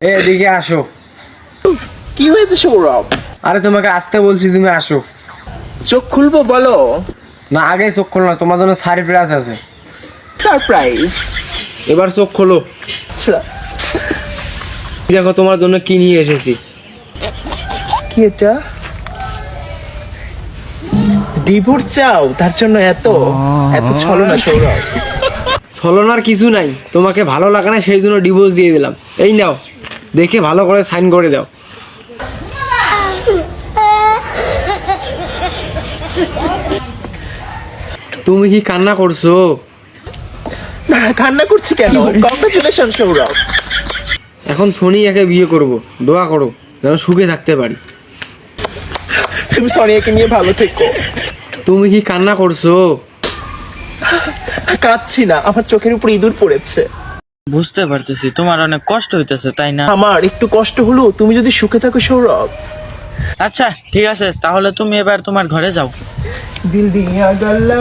এদিকে আসো। কি হয়েছে সৌরভ? আরে তোমাকে আসতে বলছি, তুমি আসো। চোখ খুলবো বলো। না, আগে চোখ খোলো না, তোমার জন্য সারপ্রাইজ আছে। সারপ্রাইজ? এবার চোখ খোলো। দেখো তোমার জন্য কি নিয়ে এসেছি। কি এটা? ডিভোর্স চাও? তার জন্য এত এত ছলনা সৌরভ? ছলনার কিছু নাই, তোমাকে ভালো লাগে না সেই জন্য ডিভোর্স দিয়ে দিলাম। এই নাও, দেখে ভালো করে সাইন করে দাও। তুমি কি কান্না করছো? না, কান্না করছি কেন? কংগ্রাচুলেশন সৌরভ। এখন সোনিয়াকে বিয়ে করব, দোয়া করো যেন সুখে থাকতে পারি। তুমি সোনিয়াকে নিয়ে ভালো থেকো। তুমি কি কান্না করছো? কাঁদছি না, আমার চোখের উপর ইঁদুর পড়েছে। বুঝতে পারতেছি তোমার অনেক কষ্ট হইতেছে, তাই না? আমার একটু কষ্ট হলো, তুমি যদি সুখে থাকো সৌরভ। আচ্ছা ঠিক আছে, তাহলে তুমি এবার তোমার ঘরে যাও। দিল দিয়া গল্লা